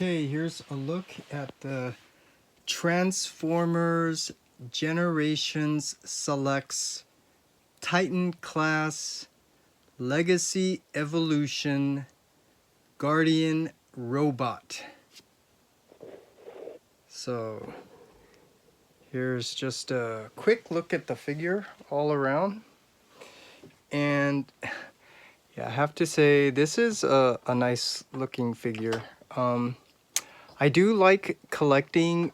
Okay, here's a look at the Transformers Generations Selects Titan Class Legacy Evolution Guardian Robot. So here's just a quick look at the figure all around. And yeah, I have to say this is a nice looking figure. I do like collecting,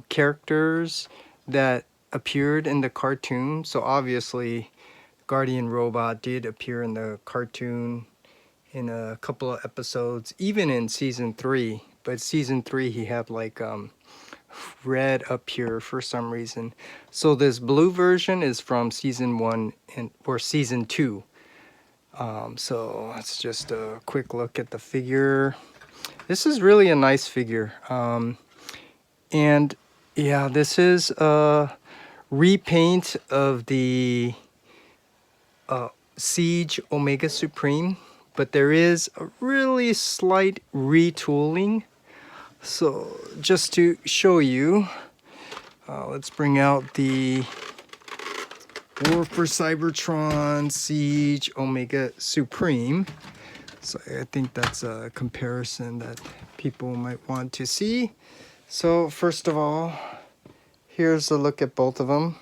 characters that appeared in the cartoon. So obviously, Guardian Robot did appear in the cartoon in a couple of episodes, even in season 3. But season 3, he had like red up here for some reason. So this blue version is from season 1 or season 2. So let's just a quick look at the figure. This is really a nice figure. And yeah, this is a repaint of the Siege Omega Supreme, but there is a really slight retooling. So just to show you, let's bring out the War for Cybertron Siege Omega Supreme. So I think that's a comparison that people might want to see. So first of all, here's a look at both of them.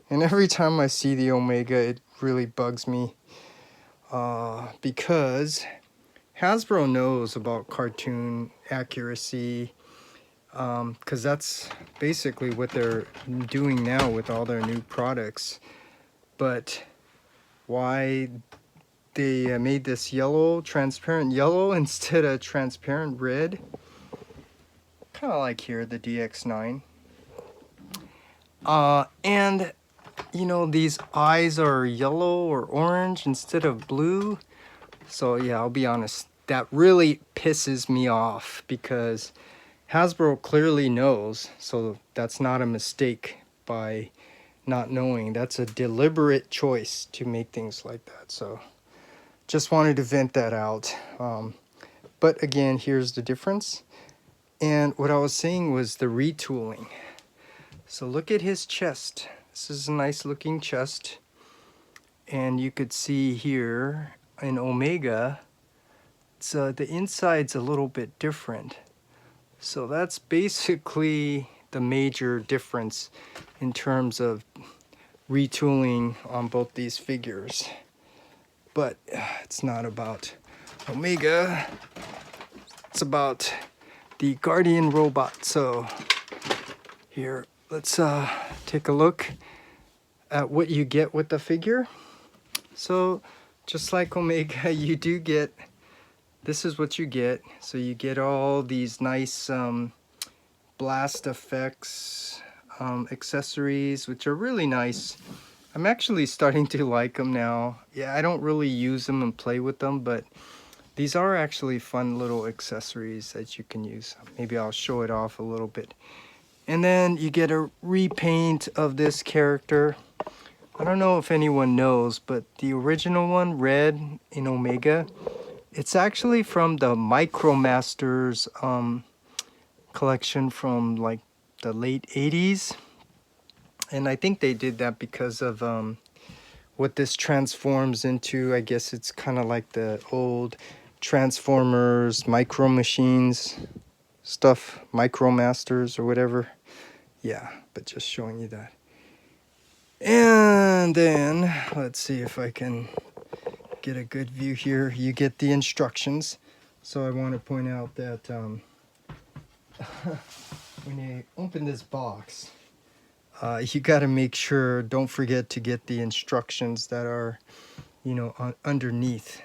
And every time I see the Omega, it really bugs me because Hasbro knows about cartoon accuracy, because that's basically what they're doing now with all their new products. But why they made this yellow, transparent yellow instead of transparent red? Kind of like here, the DX9. And these eyes are yellow or orange instead of blue. So yeah, I'll be honest, that really pisses me off because Hasbro clearly knows, so that's not a mistake by not knowing. That's a deliberate choice to make things like that. So just wanted to vent that out. But again, here's the difference. And what I was saying was the retooling. So look at his chest. This is a nice looking chest. And you could see here in Omega, the inside's a little bit different. So that's basically the major difference in terms of retooling on both these figures. But it's not about Omega. It's about the Guardian Robot. So here, let's take a look at what you get with the figure. So just like Omega, you do get, this is what you get. So you get all these nice blast effects, accessories, which are really nice. I'm actually starting to like them now. Yeah, I don't really use them and play with them, but these are actually fun little accessories that you can use. Maybe I'll show it off a little bit. And then you get a repaint of this character. I don't know if anyone knows, but the original one, red in Omega, it's actually from the Micromasters collection from like the late 80s. And I think they did that because of what this transforms into. I guess it's kind of like the old Transformers, Micro Machines stuff, Micromasters or whatever. Yeah, but just showing you that. And then let's see if I can get a good view here. You get the instructions. So I want to point out that when you open this box, you got to make sure, don't forget to get the instructions that are, underneath.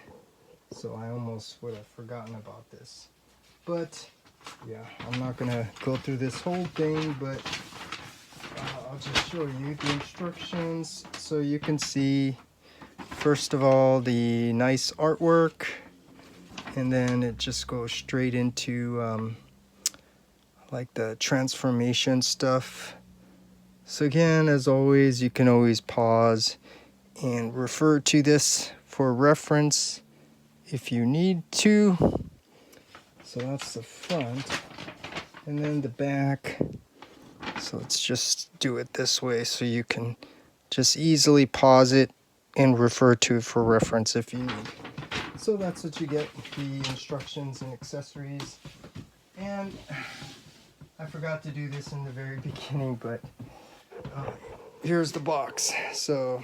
So I almost would have forgotten about this. But yeah, I'm not going to go through this whole thing, but I'll just show you the instructions so you can see, first of all, the nice artwork, and then it just goes straight into like the transformation stuff. So again, as always, you can always pause and refer to this for reference if you need to. So that's the front. And then the back. So let's just do it this way so you can just easily pause it and refer to it for reference if you need. So that's what you get, the instructions and accessories. And I forgot to do this in the very beginning, but here's the box. So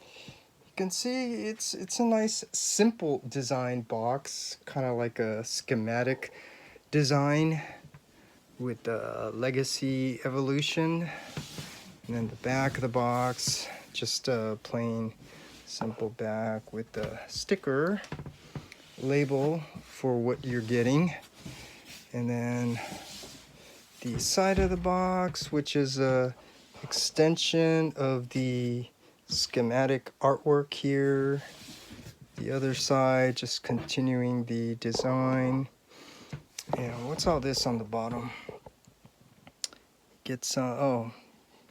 you can see it's a nice simple design box, kind of like a schematic design with the legacy evolution. And then the back of the box, just a plain simple back with the sticker label for what you're getting. And then the side of the box, which is a extension of the schematic artwork here. The other side, just continuing the design. And what's all this on the bottom? Get some,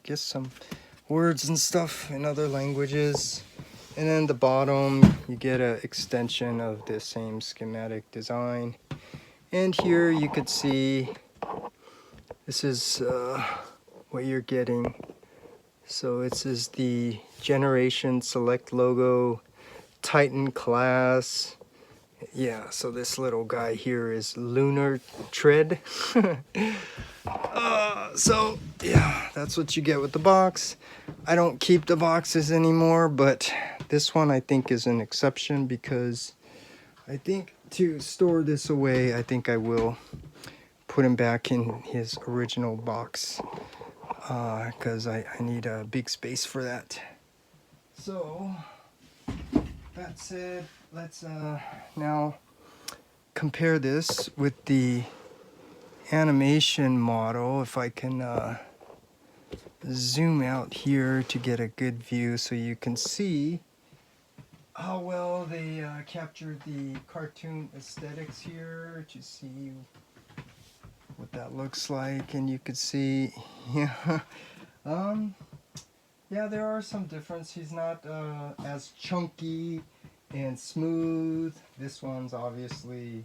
get some words and stuff in other languages. And then the bottom, you get an extension of the same schematic design. And here you could see, this is what you're getting. So this is the Generation Select logo, Titan class. Yeah, so this little guy here is Lunar tread. So yeah, that's what you get with the box. I don't keep the boxes anymore, but this one I think is an exception because I think to store this away, I think I will put him back in his original box because I need a big space for that. So that said, let's now compare this with the animation model. If I can zoom out here to get a good view so you can see how well they captured the cartoon aesthetics here to see what that looks like. And you could see, yeah, yeah, there are some differences. He's not as chunky and smooth. This one's obviously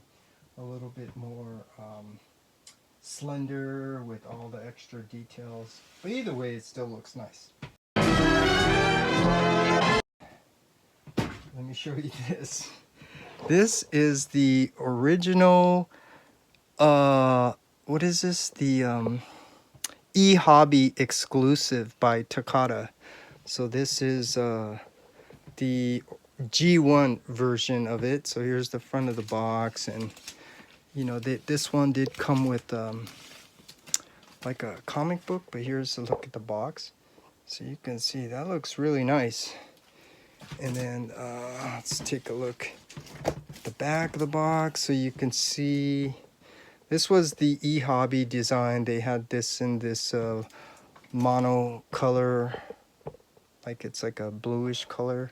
a little bit more slender with all the extra details. But either way, it still looks nice. Let me show you this. This is the original, what is this? The e-hobby exclusive by Takata. So this is the G1 version of it. So here's the front of the box, and you know, this one did come with like a comic book, but here's a look at the box. So you can see that looks really nice. And then let's take a look at the back of the box so you can see. This was the e-hobby design. They had this in this mono color, like it's like a bluish color.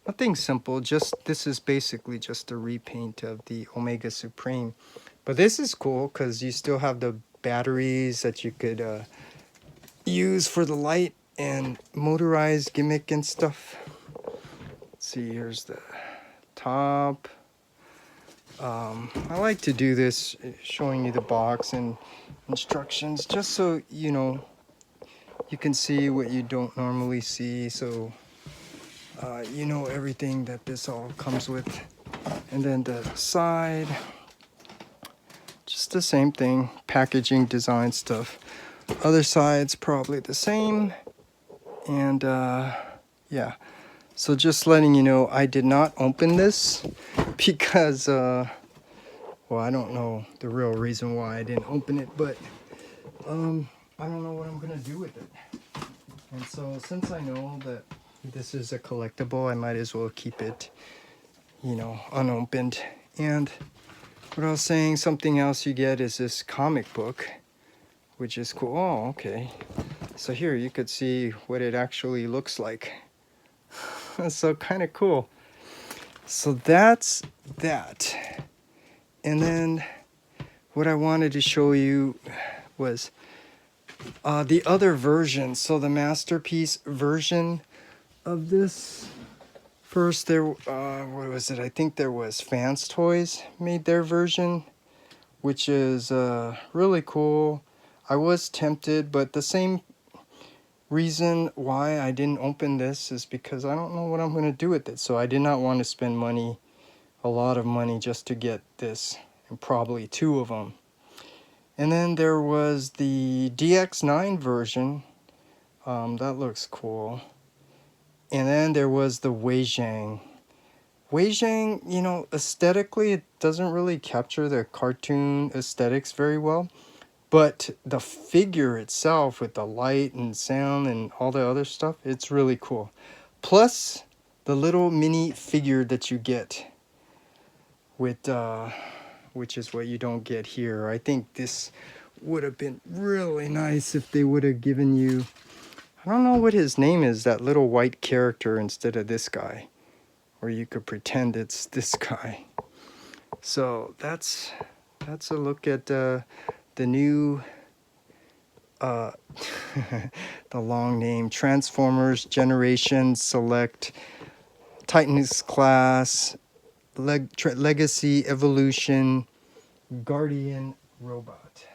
Nothing simple, just this is basically just a repaint of the Omega Supreme. But this is cool because you still have the batteries that you could use for the light and motorized gimmick and stuff. Let's see, here's the top. I like to do this, showing you the box and instructions, just so you know, you can see what you don't normally see. So you know everything that this all comes with. And then the side, just the same thing, packaging, design stuff. Other side's probably the same. And yeah, so just letting you know, I did not open this because well, I don't know the real reason why I didn't open it, but I don't know what I'm gonna do with it. And so since I know that this is a collectible, I might as well keep it, you know, unopened. And what I was saying, something else you get is this comic book, which is cool. Oh, okay. So here you could see what it actually looks like. So kind of cool. So that's that. And then what I wanted to show you was the other version. So the masterpiece version of this. First there, what was it? I think there was Fans Toys made their version. which is really cool. I was tempted, but the same reason why I didn't open this is because I don't know what I'm going to do with it. So I did not want to spend money, a lot of money, just to get this, and probably two of them. And then there was the DX9 version. That looks cool. And then there was the Weijing. Weijing, you know, aesthetically, it doesn't really capture the cartoon aesthetics very well. But the figure itself with the light and sound and all the other stuff, it's really cool. Plus, the little mini figure that you get with, which is what you don't get here. I think this would have been really nice if they would have given you, I don't know what his name is, that little white character instead of this guy. Or you could pretend it's this guy. So that's a look at the new the long name, Transformers Generation Select Titans Class Legacy Evolution Guardian Robot.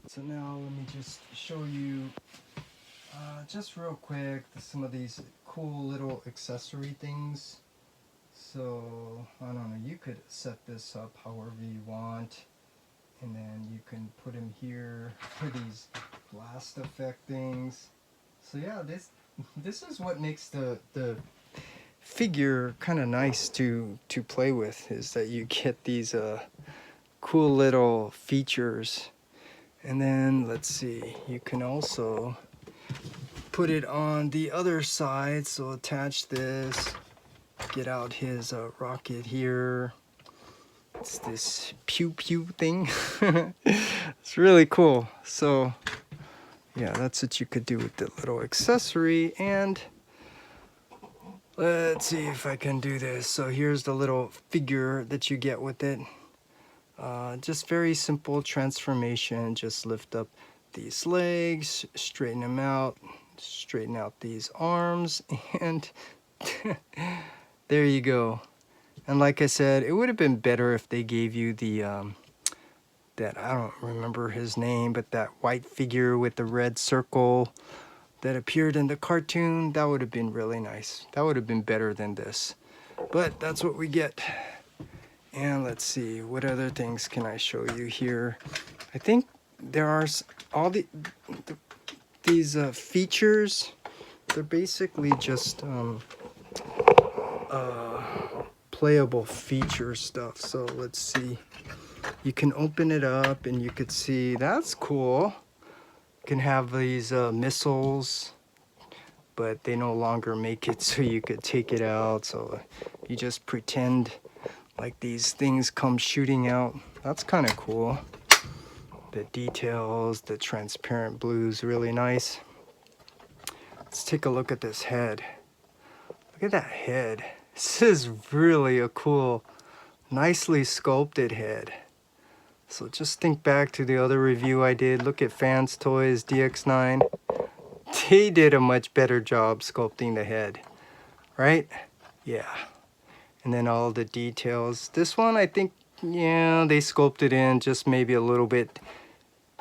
So now let me just show you just real quick some of these cool little accessory things. So I don't know, you could set this up however you want, and then you can put them here for these blast effect things. So yeah, this is what makes the figure kind of nice to play with, is that you get these cool little features. And then let's see, you can also put it on the other side. So attach this, get out his rocket here. It's this pew pew thing. It's really cool. So yeah, that's what you could do with the little accessory. And let's see if I can do this. So here's the little figure that you get with it. Just very simple transformation. Just lift up these legs, straighten them out, straighten out these arms, and there you go. And like I said, it would have been better if they gave you the that, I don't remember his name, but that white figure with the red circle that appeared in the cartoon. That would have been really nice. That would have been better than this. But that's what we get. And let's see, what other things can I show you here? I think there are all these features. They're basically just playable feature stuff. So let's see. You can open it up and you could see, that's cool. You can have these missiles, but they no longer make it, so you could take it out. So you just pretend like these things come shooting out. That's kind of cool. The details, the transparent blues, really nice. Let's take a look at this head. Look at that head. This is really a cool, nicely sculpted head. So just think back to the other review I did. Look at Fans Toys DX9. They did a much better job sculpting the head, right? Yeah. And then all the details. This one, I think, yeah, they sculpted in just maybe a little bit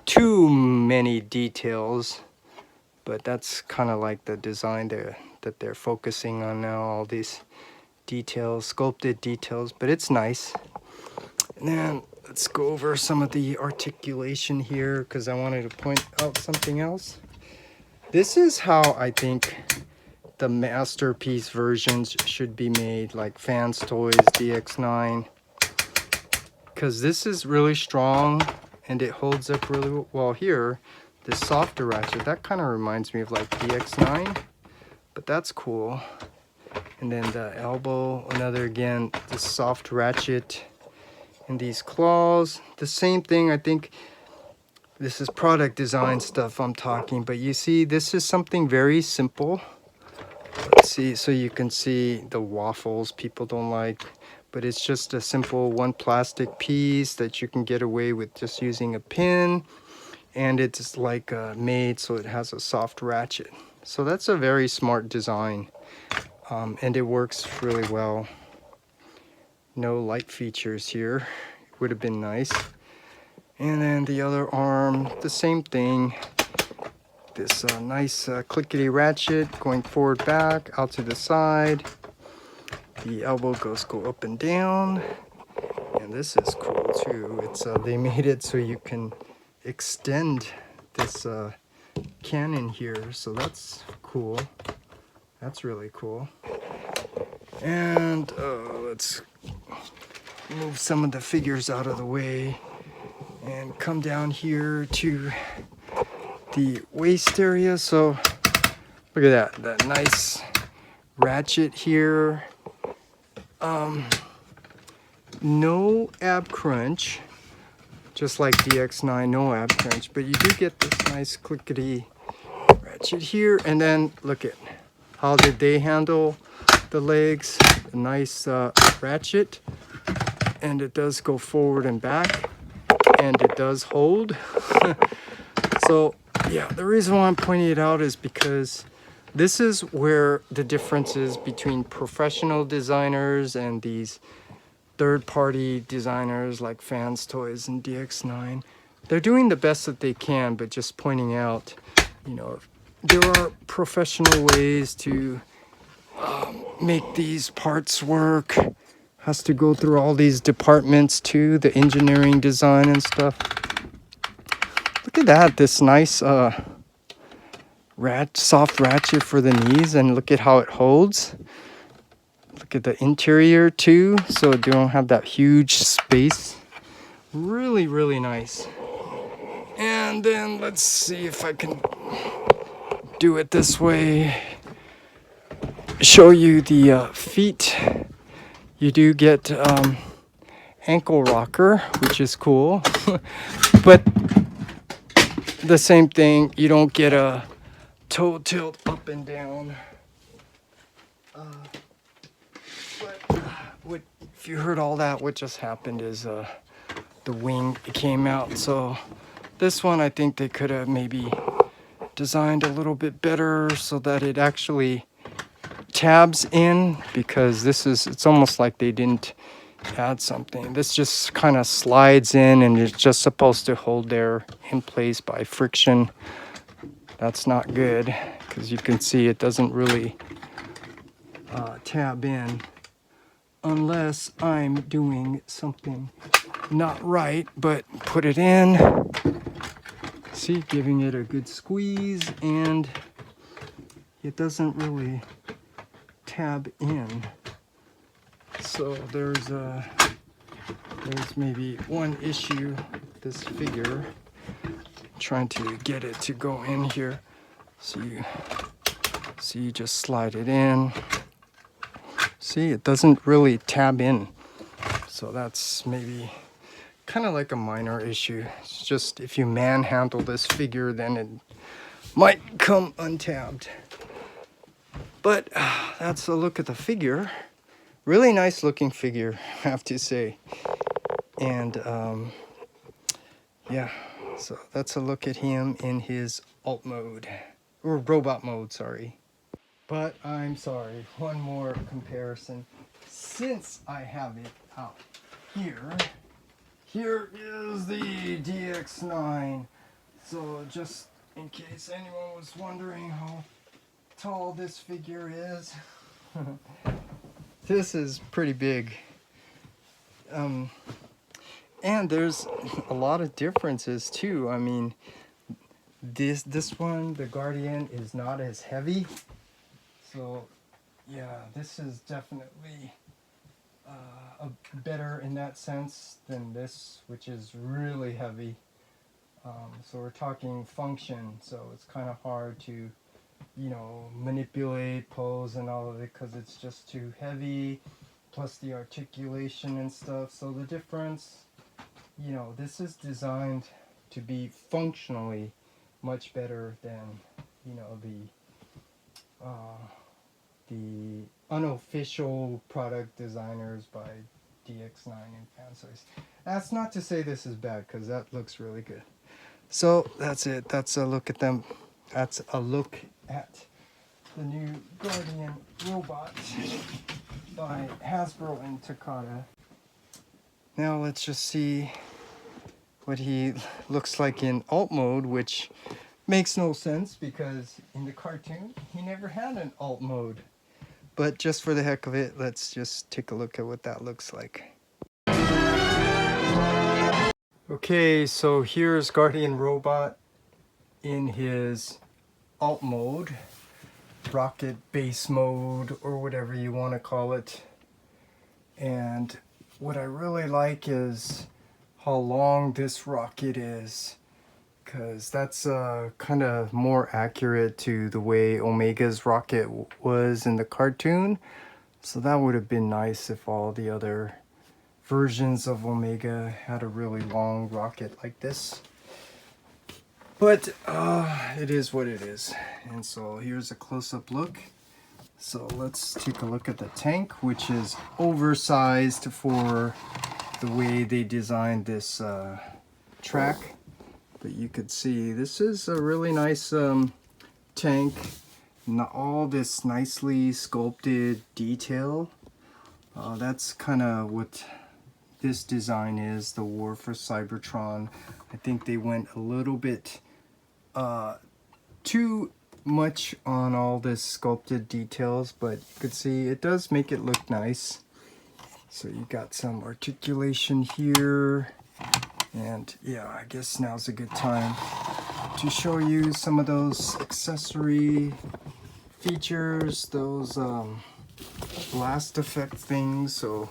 too many details. But that's kind of like the design there that they're focusing on now, all these details, sculpted details, but it's nice. And then let's go over some of the articulation here, because I wanted to point out something else. This is how I think the masterpiece versions should be made, like Fans Toys DX9, because this is really strong and it holds up really well. Here, this softer ratchet, that kind of reminds me of like DX9, but that's cool. And then the elbow, another, again, the soft ratchet, and these claws, the same thing. I think this is product design stuff I'm talking, but you see, this is something very simple. Let's see, so you can see the waffles people don't like, but it's just a simple one plastic piece that you can get away with just using a pin, and it's like made so it has a soft ratchet. So that's a very smart design, and it works really well. no light features here. Would have been nice. And then the other arm, the same thing. This nice clickety ratchet going forward, back, out to the side. The elbow goes go up and down. And this is cool too. It's they made it so you can extend this cannon here. So that's cool. That's really cool. And let's move some of the figures out of the way and come down here to the waist area. So look at that nice ratchet here. No ab crunch, just like DX9, no ab crunch, but you do get this nice clickety ratchet here. And then look at how did they handle the legs. A nice ratchet, and it does go forward and back, and it does hold. So yeah, the reason why I'm pointing it out is because this is where the difference is between professional designers and these third-party designers like Fans Toys and DX9. They're doing the best that they can, but just pointing out, you know, there are professional ways to make these parts work. Has to go through all these departments too, the engineering, design and stuff. Look at that, this nice soft ratchet for the knees, and look at how it holds. Look at the interior too, so they don't have that huge space. Really, really nice. And then let's see if I can do it this way. Show you the feet. You do get ankle rocker, which is cool. But the same thing, you don't get a toe tilt up and down. But if you heard all that, what just happened is the wing came out. So this one, I think they could have maybe designed a little bit better so that it actually tabs in, because it's almost like they didn't add something. This just kind of slides in, and it's just supposed to hold there in place by friction. That's not good, because you can see it doesn't really tab in unless I'm doing something not right. But put it in, see, giving it a good squeeze, and it doesn't really tab in. So there's maybe one issue with this figure, trying to get it to go in here. So you just slide it in. See, it doesn't really tab in. So that's maybe kind of like a minor issue. It's just if you manhandle this figure, then it might come untabbed. But that's a look at the figure. Really nice looking figure, I have to say. And yeah, so that's a look at him in his alt mode, or robot mode, sorry. But I'm sorry, one more comparison. Since I have it out here, here is the DX9. So just in case anyone was wondering how tall this figure is, this is pretty big. And there's a lot of differences too. I mean, this one, the Guardian, is not as heavy. So yeah, this is definitely better in that sense than this, which is really heavy. So we're talking function, so it's kind of hard to, you know, manipulate, pose and all of it, because it's just too heavy, plus the articulation and stuff. So the difference, you know, this is designed to be functionally much better than, you know, the unofficial product designers by DX9 and Fans Toys. That's not to say this is bad, because that looks really good. So that's it. That's a look at them. That's a look at the new Guardian robot by Hasbro and Takata. Now let's just see what he looks like in alt mode, which makes no sense because in the cartoon he never had an alt mode. But just for the heck of it, let's just take a look at what that looks like. Okay, so here's Guardian Robot in his alt mode, rocket base mode, or whatever you want to call it. And what I really like is how long this rocket is, because that's kind of more accurate to the way Omega's rocket was in the cartoon. So that would have been nice if all the other versions of Omega had a really long rocket like this. But it is what it is. And so here's a close-up look. So let's take a look at the tank, which is oversized for the way they designed this track. But you could see this is a really nice tank. All this nicely sculpted detail. That's kind of what this design is, the War for Cybertron. I think they went a little bit too much on all this sculpted details, but you could see it does make it look nice. So you got some articulation here, and yeah, I guess now's a good time to show you some of those accessory features, those blast effect things. So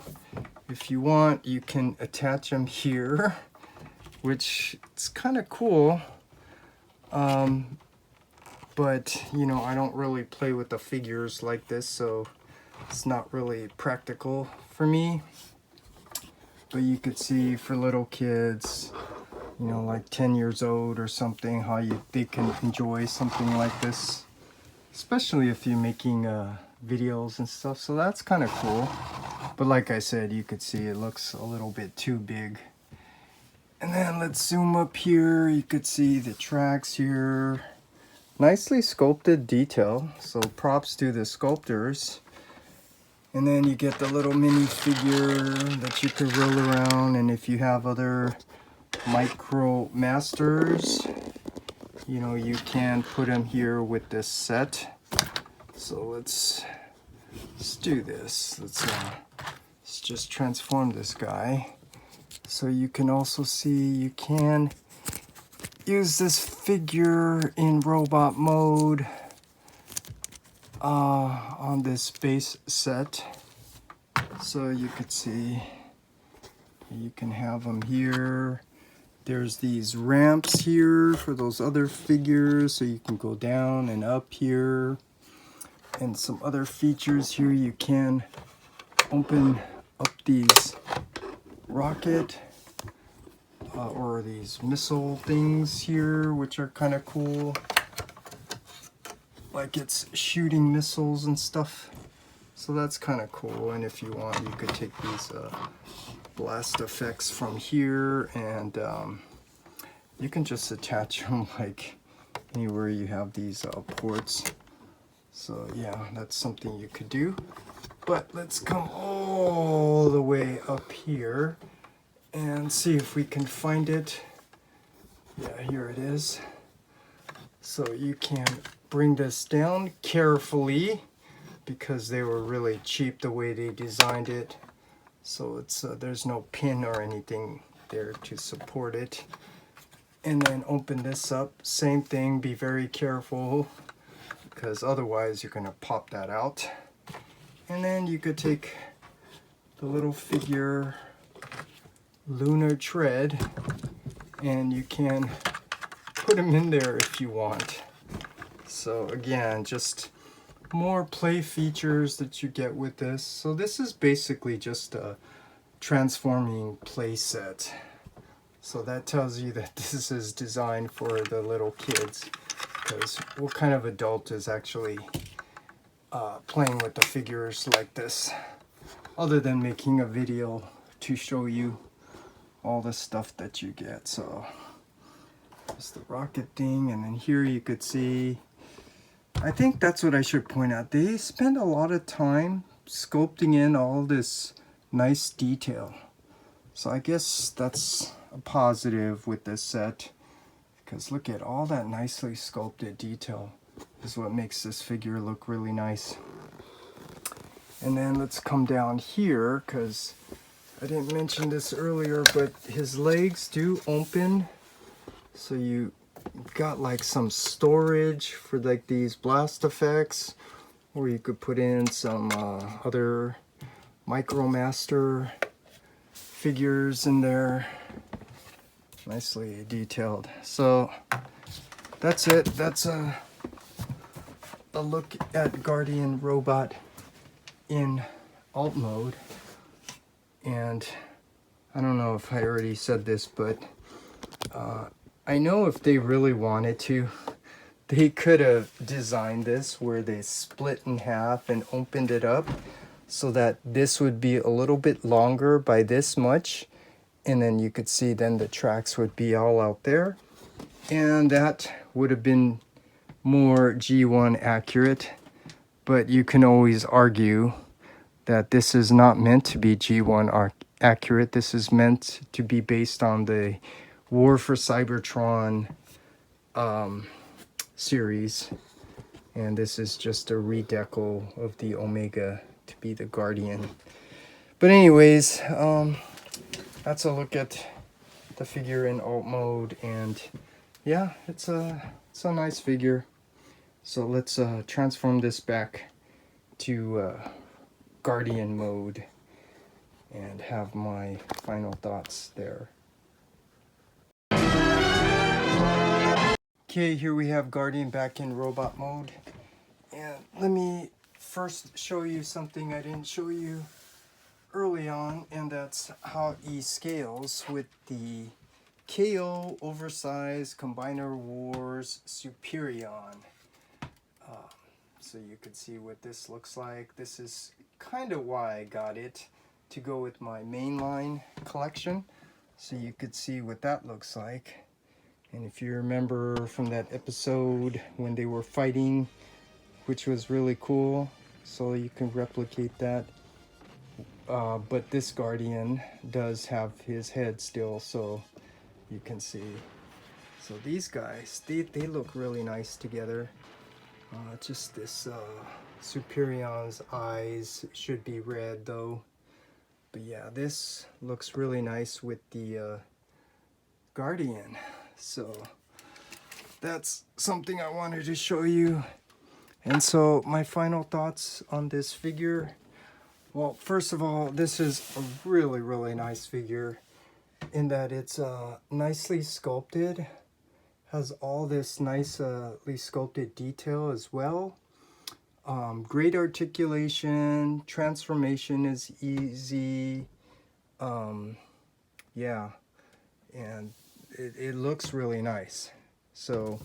if you want, you can attach them here, which it's kind of cool. But you know, I don't really play with the figures like this, so it's not really practical for me. But you could see for little kids, you know, like 10 years old or something, how they can enjoy something like this, especially if you're making videos and stuff. So that's kind of cool. But like I said, you could see it looks a little bit too big. And then let's zoom up here. You could see the tracks here. Nicely sculpted detail. So props to the sculptors. And then you get the little mini figure that you can roll around. And if you have other Micro Masters, you know, you can put them here with this set. So let's do this. Let's just transform this guy. So you can also see you can use this figure in robot mode on this base set. So you could see you can have them here. There's these ramps here for those other figures, so you can go down and up here. And some other features here, you can open up these rocket or these missile things here, which are kind of cool. Like it's shooting missiles and stuff. So that's kind of cool. And if you want, you could take these blast effects from here, and you can just attach them like anywhere you have these ports. So yeah, that's something you could do. But let's come all the way up here and see if we can find it. Yeah, here it is. So you can bring this down carefully because they were really cheap the way they designed it. So it's there's no pin or anything there to support it. And then open this up. Same thing, be very careful because otherwise you're gonna pop that out. And then you could take the little figure Lunar tread and you can put them in there if you want. So again, just more play features that you get with this. So this is basically just a transforming play set. So that tells you that this is designed for the little kids, because what kind of adult is actually playing with the figures like this, other than making a video to show you all the stuff that you get. So there's the rocket thing, and then here you could see, I think that's what I should point out, they spend a lot of time sculpting in all this nice detail. So I guess that's a positive with this set, because look at all that nicely sculpted detail is what makes this figure look really nice. And then let's come down here, because I didn't mention this earlier, but his legs do open, so you got like some storage for like these blast effects, or you could put in some other Micromaster figures in there, nicely detailed. So that's it. That's a look at Guardian Robot in alt mode. And I don't know if I already said this, but I know if they really wanted to, they could have designed this where they split in half and opened it up so that this would be a little bit longer by this much, and then you could see then the tracks would be all out there, and that would have been more G1 accurate. But you can always argue that this is not meant to be G1 accurate. This is meant to be based on the War for Cybertron series, and this is just a redeco of the Omega to be the Guardian. But anyways, that's a look at the figure in alt mode, and yeah, it's a nice figure. So let's transform this back to Guardian mode and have my final thoughts there. Okay, here we have Guardian back in robot mode, and let me first show you something I didn't show you early on, and that's how he scales with the KO Oversized Combiner Wars Superion. So you could see what this looks like. This is kind of why I got it, to go with my mainline collection, so you could see what that looks like. And if you remember from that episode when they were fighting, which was really cool, so you can replicate that. But this Guardian does have his head still, so you can see. So these guys, they look really nice together. Just this Superion's eyes should be red though. But yeah, this looks really nice with the Guardian. So that's something I wanted to show you. And so my final thoughts on this figure. Well, first of all, this is a really, really nice figure in that it's nicely sculpted. Has all this nicely sculpted detail as well. Great articulation, transformation is easy. Yeah, and it looks really nice. So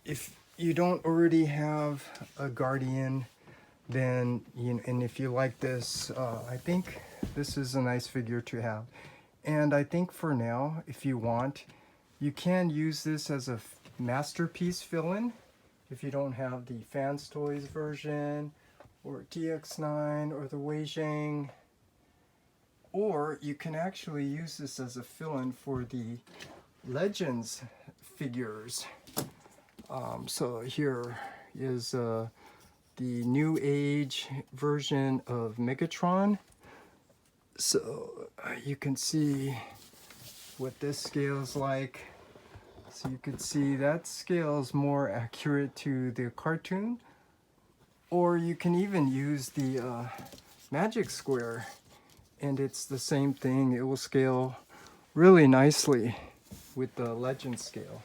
if you don't already have a Guardian, then and if you like this, I think this is a nice figure to have. And I think for now, if you want, you can use this as a masterpiece fill-in if you don't have the Fans Toys version or DX9 or the Weijing. Or you can actually use this as a fill-in for the Legends figures. So here is the New Age version of Megatron. So you can see what this scales like. So you can see that scale is more accurate to the cartoon. Or you can even use the Magic Square, and it's the same thing. It will scale really nicely with the Legend scale.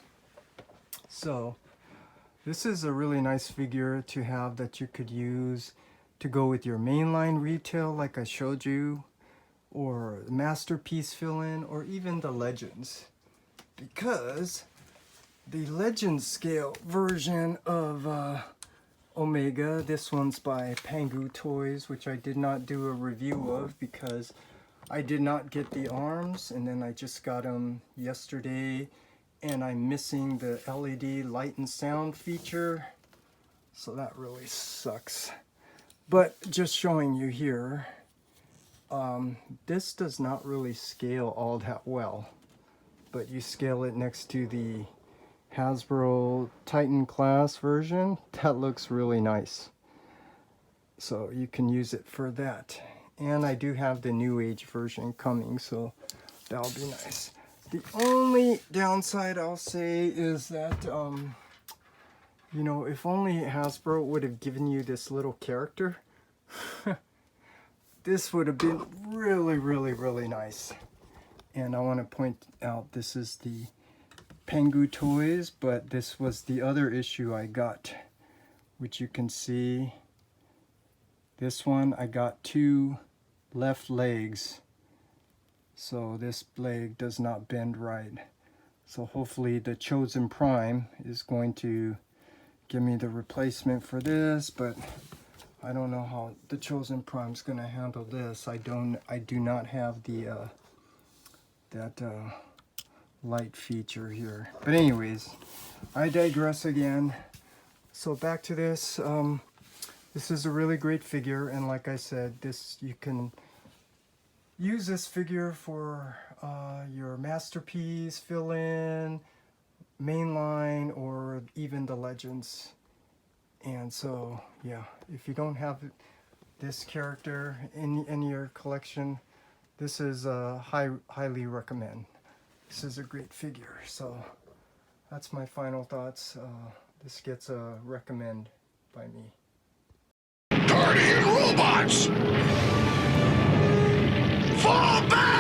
So this is a really nice figure to have that you could use to go with your mainline retail like I showed you, or masterpiece fill-in, or even the Legends. Because the Legend scale version of Omega, this one's by Pangu Toys, which I did not do a review of because I did not get the arms, and then I just got them yesterday, and I'm missing the LED light and sound feature, so that really sucks. But just showing you here, This does not really scale all that well, but you scale it next to the Hasbro Titan class version. That looks really nice. So you can use it for that. And I do have the New Age version coming, so that'll be nice. The only downside I'll say is that, you know, if only Hasbro would have given you this little character, this would have been really, really, really nice. And I want to point out this is the Pengu Toys, but this was the other issue I got, which you can see. This one I got 2 left legs, so this leg does not bend right. So hopefully the Chosen Prime is going to give me the replacement for this, but I don't know how the Chosen Prime is going to handle this. I do not have the that light feature here. But anyways, I digress again. So back to this. This is a really great figure, and like I said, this you can use this figure for your masterpiece, fill-in, mainline, or even the Legends. And so, yeah, if you don't have this character in your collection, this is highly recommend. This is a great figure. So that's my final thoughts. This gets a recommend by me. Guardian robots! Fall back!